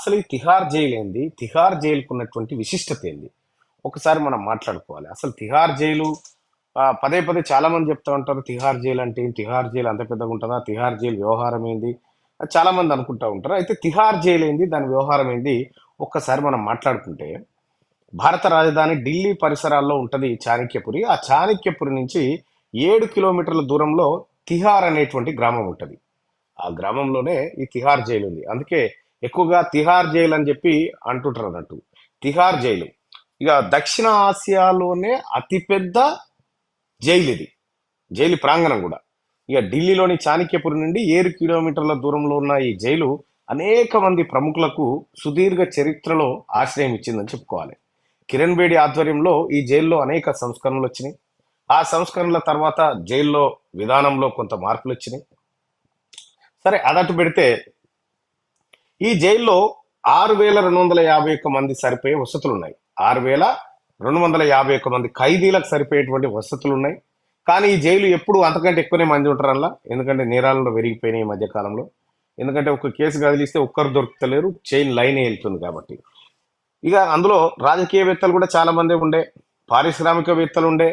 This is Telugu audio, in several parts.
అసలు ఈ తిహార్ జైలు ఏంది? తిహార్ జైలుకు ఉన్నటువంటి విశిష్టత ఏంది? ఒకసారి మనం మాట్లాడుకోవాలి. అసలు తిహార్ జైలు పదే పదే చాలా మంది చెప్తా ఉంటారు. తిహార్ జైలు అంటే ఏంటి? తిహార్ జైలు అంత పెద్దగా ఉంటుందా? తిహార్ జైలు వ్యవహారం ఏంది? చాలా మంది అనుకుంటా ఉంటారు. అయితే తిహార్ జైలు ఏంది? దాని వ్యవహారం ఏంది? ఒక్కసారి మనం మాట్లాడుకుంటే భారత రాజధాని ఢిల్లీ పరిసరాల్లో ఉంటది చాణక్యపురి. ఆ చాణక్యపురి నుంచి 7 కిలోమీటర్ల దూరంలో తిహార్ అనేటువంటి గ్రామం ఉంటది. ఆ గ్రామంలోనే ఈ తిహార్ జైలు ఉంది. అందుకే ఎక్కువగా తిహార్ జైలు అని చెప్పి అంటుంటారు అన్నట్టు. తిహార్ జైలు ఇక దక్షిణ ఆసియాలోనే అతిపెద్ద జైలు ఇది. జైలు ప్రాంగణం కూడా. ఇక ఢిల్లీలోని చాణక్యపురి నుండి 7 కిలోమీటర్ల దూరంలో ఉన్న ఈ జైలు అనేక మంది ప్రముఖులకు సుదీర్ఘ చరిత్రలో ఆశ్రయం ఇచ్చిందని చెప్పుకోవాలి. కిరణ్ బేడి ఆధ్వర్యంలో ఈ జైల్లో అనేక సంస్కరణలు వచ్చినాయి. ఆ సంస్కరణల తర్వాత జైల్లో విధానంలో కొంత మార్పులు వచ్చినాయి. సరే అదట్టు పెడితే ఈ జైల్లో 6,251 మంది సరిపోయే వసతులు ఉన్నాయి. 6,251 మంది ఖైదీలకు సరిపోయేటువంటి వసతులు ఉన్నాయి. కానీ ఈ జైలు ఎప్పుడు అంతకంటే ఎక్కువనే మంది ఉంటారల్లా. ఎందుకంటే నేరాలలో పెరిగిపోయినాయి ఈ మధ్య కాలంలో. ఎందుకంటే ఒక కేసు కదిలిస్తే ఒక్కరు దొరుకుతలేరు, చైన్ లైన్ వెళ్తుంది కాబట్టి. ఇక అందులో రాజకీయవేత్తలు కూడా చాలా మంది ఉండే, పారిశ్రామికవేత్తలు ఉండే,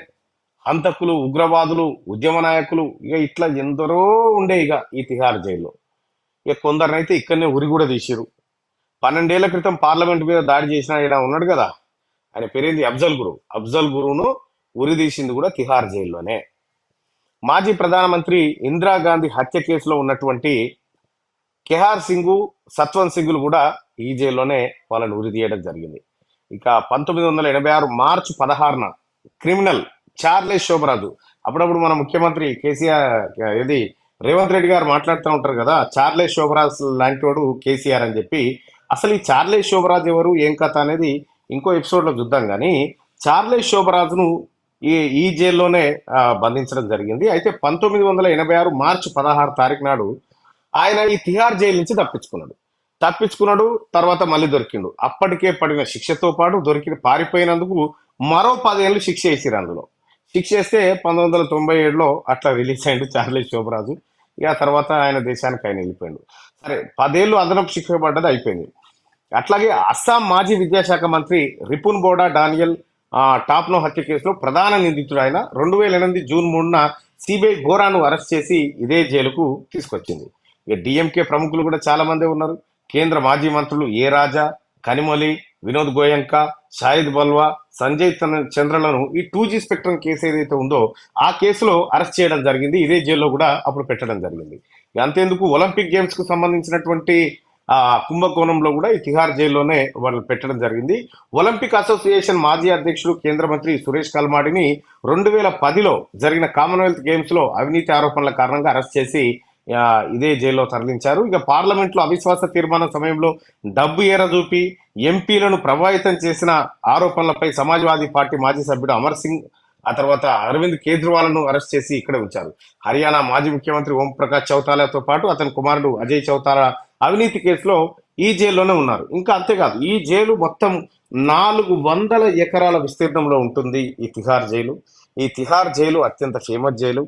హంతకులు, ఉగ్రవాదులు, ఉద్యమ నాయకులు, ఇక ఇట్లా ఎందరో ఉండే ఇక ఈ తిహార్ జైల్లో. ఇక కొందరినైతే ఇక్కడనే ఉరి కూడా తీసిరు. 12 ఏళ్ల క్రితం పార్లమెంట్ మీద దాడి చేసిన ఆయన ఉన్నాడు కదా, ఆయన పేరేంది, అఫ్జల్ గురు. అఫ్జల్ గురువును ఉరి తీసింది కూడా తిహార్ జైల్లోనే. మాజీ ప్రధానమంత్రి ఇందిరాగాంధీ హత్య కేసులో ఉన్నటువంటి కెహార్ సింగ్, సత్వంత్ సింగ్లు కూడా ఈ జైల్లోనే వాళ్ళని ఉరి తీయడం జరిగింది. ఇక 1986 మార్చి 16న క్రిమినల్ చార్లెస్ శోభరాజు, అప్పుడప్పుడు మన ముఖ్యమంత్రి కేసీఆర్ ఇది రేవంత్ రెడ్డి గారు మాట్లాడుతూ ఉంటారు కదా, చార్లెస్ శోభరాజ్ లాంటి వాడు కేసీఆర్ అని చెప్పి. అసలు ఈ చార్లెస్ శోభరాజ్ ఎవరు, ఏం కథ అనేది ఇంకో ఎపిసోడ్లో చూద్దాం. కానీ చార్లెస్ శోభరాజును ఈ జైల్లోనే బంధించడం జరిగింది. అయితే 1986 మార్చి 16 తారీఖు నాడు ఆయన ఈ తిహార్ జైలు నుంచి తప్పించుకున్నాడు. తర్వాత మళ్ళీ దొరికిండు. అప్పటికే పడిన శిక్షతో పాటు పారిపోయినందుకు మరో 10 ఏళ్ళు శిక్ష వేసిరు. అందులో శిక్ష వేస్తే 1997లో అట్లా రిలీజ్ అయ్యిండు చార్లెస్ శోభరాజు. ఇక తర్వాత ఆయన దేశానికి ఆయన వెళ్ళిపోయాడు. సరే 10 ఏళ్ళు అదనపు శిక్ష పడ్డది, అయిపోయింది. అట్లాగే అస్సాం మాజీ విద్యాశాఖ మంత్రి రిపున్ బోడా డానియల్ టాప్నో హత్య కేసులో ప్రధాన నిందితుడు ఆయన 2008 జూన్ 3న సిబిఐ ఘోరాను అరెస్ట్ చేసి ఇదే జైలుకు తీసుకొచ్చింది. ఇక డిఎంకే ప్రముఖులు కూడా చాలా మంది ఉన్నారు. కేంద్ర మాజీ మంత్రులు ఏ రాజా, కనిమొలి, వినోద్ గోయంకా, షాహిద్ బల్వా, సంజయ్ చంద్రలను ఈ 2G స్పెక్ట్రమ్ కేసు ఏదైతే ఉందో ఆ కేసులో అరెస్ట్ చేయడం జరిగింది. ఇదే జైల్లో కూడా అప్పుడు పెట్టడం జరిగింది. అంతేందుకు ఒలింపిక్ గేమ్స్ కు సంబంధించినటువంటి కుంభకోణంలో కూడా ఈ తిహార్ జైల్లోనే వాళ్ళు పెట్టడం జరిగింది. ఒలింపిక్ అసోసియేషన్ మాజీ అధ్యక్షుడు కేంద్ర మంత్రి సురేష్ కల్మాడిని 2010లో జరిగిన కామన్వెల్త్ గేమ్స్ లో అవినీతి ఆరోపణల కారణంగా అరెస్ట్ చేసి ఇదే జైల్లో తరలించారు. ఇక పార్లమెంట్ లో అవిశ్వాస తీర్మానం సమయంలో డబ్బు ఎరచూపి ఎంపీలను ప్రభావితం చేసిన ఆరోపణలపై సమాజ్వాదీ పార్టీ మాజీ సభ్యుడు అమర్ సింగ్, ఆ తర్వాత అరవింద్ కేజ్రీవాల్ను అరెస్ట్ చేసి ఇక్కడ ఉంచారు. హర్యానా మాజీ ముఖ్యమంత్రి ఓం ప్రకాష్ చౌతాలాతో పాటు అతని కుమారుడు అజయ్ చౌతాలా అవినీతి కేసులో ఈ జైల్లోనే ఉన్నారు. ఇంకా అంతేకాదు, ఈ జైలు మొత్తం 400 ఎకరాల విస్తీర్ణంలో ఉంటుంది ఈ తిహార్ జైలు. ఈ తిహార్ జైలు అత్యంత ఫేమస్ జైలు.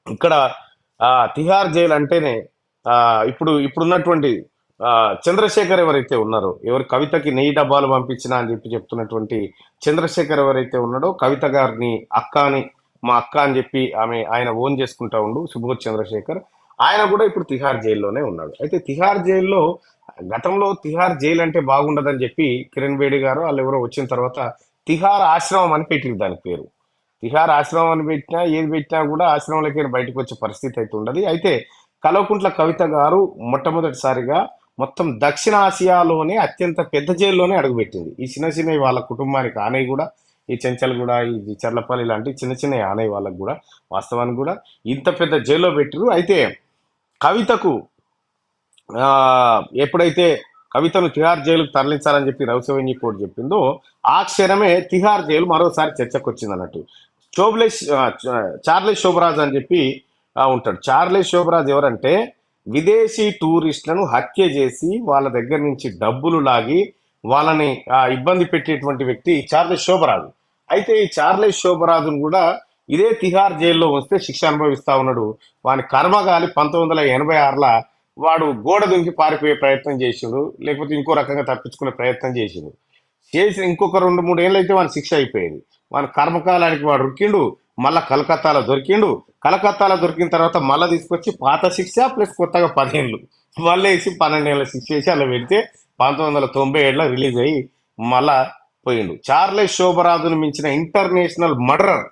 ఇక్కడ తిహార్ జైలు అంటేనే ఇప్పుడున్నటువంటి చంద్రశేఖర్ ఎవరైతే ఉన్నారో, ఎవరు కవితకి 1000 డబ్బాలు పంపించినా అని చెప్పి చెప్తున్నటువంటి చంద్రశేఖర్ ఎవరైతే ఉన్నాడో, కవిత గారిని మా అక్క అని చెప్పి ఆయన ఓన్ చేసుకుంటా ఉండు సుబోధ్ చంద్రశేఖర్, ఆయన కూడా ఇప్పుడు తిహార్ జైల్లోనే ఉన్నాడు. అయితే తిహార్ జైల్లో గతంలో తిహార్ జైలు అంటే బాగుండదని చెప్పి కిరణ్ బేడి గారు వాళ్ళు ఎవరో వచ్చిన తర్వాత తిహార్ ఆశ్రమం అని పెట్టింది దాని పేరు. తిహార్ ఆశ్రమం అని పెట్టినా ఏది పెట్టినా కూడా ఆశ్రమంలోకి బయటకు వచ్చే పరిస్థితి అయితే ఉండదు. అయితే కల్వకుంట్ల కవిత గారు మొట్టమొదటిసారిగా మొత్తం దక్షిణ ఆసియాలోనే అత్యంత పెద్ద జైల్లోనే అడుగుపెట్టింది. ఈ చిన్న వాళ్ళ కుటుంబానికి ఆనయ్య కూడా, ఈ చెంచల్ కూడా, ఈ చర్లపల్లి లాంటి చిన్న ఆనయ్య వాళ్ళకు కూడా వాస్తవానికి కూడా ఇంత పెద్ద జైల్లో పెట్టిరు. అయితే కవితకు ఎప్పుడైతే కవితను తిహార్ జైలుకు తరలించాలని చెప్పి రౌసవెన్యూ కోర్టు చెప్పిందో ఆ క్షణమే తిహార్ జైలు మరోసారి చర్చకు వచ్చింది అన్నట్టు. చార్లెస్ శోభరాజ్ అని చెప్పి ఉంటాడు. చార్లెస్ శోభరాజ్ ఎవరంటే విదేశీ టూరిస్టులను హత్య చేసి వాళ్ళ దగ్గర నుంచి డబ్బులు లాగి వాళ్ళని ఇబ్బంది పెట్టేటువంటి వ్యక్తి చార్లెస్ శోభరాజు. అయితే ఈ చార్లెస్ శోభరాజును కూడా ఇదే తిహార్ జైల్లో వస్తే శిక్ష అనుభవిస్తా ఉన్నాడు. వాని కర్మగాలి 1986ల వాడు గోడ దుంకి పారిపోయే ప్రయత్నం చేసిండు, లేకపోతే ఇంకో రకంగా తప్పించుకునే ప్రయత్నం చేసిండు. చేసి ఇంకొక 2 3 ఏళ్ళు అయితే వాని శిక్ష అయిపోయేది. వాని కర్మకాలానికి వాడు రుక్కిండు. మళ్ళా కలకత్తాలో దొరికిండు. కలకత్తాలో దొరికిన తర్వాత మళ్ళా తీసుకొచ్చి పాత శిక్ష ప్లస్ కొత్తగా 10 ఏళ్ళు మళ్ళీ వేసి 12 ఏళ్ళ శిక్ష వేసి అలా పెడితే 1997లో రిలీజ్ అయ్యి మళ్ళా పోయిండు. చార్లెస్ శోభరాజును మించిన ఇంటర్నేషనల్ మర్డరర్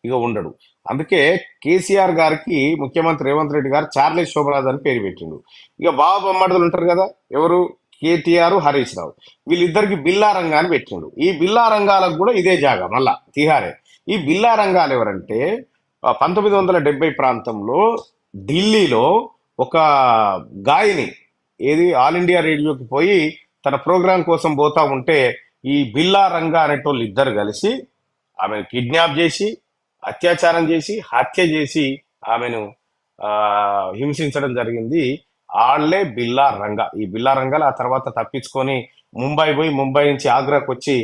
ఇక ఉండడు. అందుకే కేసీఆర్ గారికి ముఖ్యమంత్రి రేవంత్ రెడ్డి గారు చార్లెస్ శోభరాజ్ అని పేరు పెట్టిండు. ఇక బావ బొమ్మడుదులు ఉంటారు కదా, ఎవరు, కేటీఆర్, హరీష్ రావు, వీళ్ళిద్దరికి బిల్లా రంగాన్ని పెట్టిండు. ఈ బిల్లా రంగాలకు కూడా ఇదే జాగా మళ్ళా తిహారే. ఈ బిల్లా రంగాలు ఎవరంటే 1970 ప్రాంతంలో ఢిల్లీలో ఒక గాయని ఏది ఆల్ ఇండియా రేడియోకి పోయి తన ప్రోగ్రాం కోసం పోతా ఉంటే ఈ బిల్లా రంగా అనేటోళ్ళు ఇద్దరు కలిసి ఆమెను కిడ్నాప్ చేసి అత్యాచారం చేసి హత్య చేసి ఆమెను ఆ హింసించడం జరిగింది. ఆళ్లే బిల్లా రంగా. ఈ బిల్లా రంగాలు ఆ తర్వాత తప్పించుకొని ముంబై పోయి ముంబై నుంచి ఆగ్రాకు వచ్చి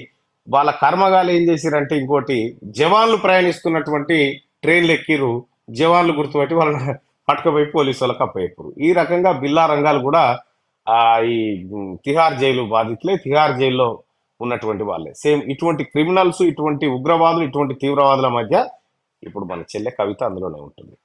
వాళ్ళ కర్మగాలు ఏం చేసిరంటే ఇంకోటి, జవాన్లు ప్రయాణిస్తున్నటువంటి ట్రైన్లు ఎక్కిరు, జవాన్లు గుర్తుపట్టి వాళ్ళని పట్టుకుపోయి పోలీసు వాళ్ళకి అప్పయ్యారు. ఈ రకంగా బిల్లా రంగాలు కూడా ఆ ఈ తిహార్ జైలు బాధితులే, తిహార్ జైల్లో ఉన్నటువంటి వాళ్ళే. సేమ్ ఇటువంటి క్రిమినల్స్, ఇటువంటి ఉగ్రవాదులు, ఇటువంటి తీవ్రవాదుల మధ్య ఇప్పుడు మన చెల్లె కవిత అందులోనే ఉంటుంది.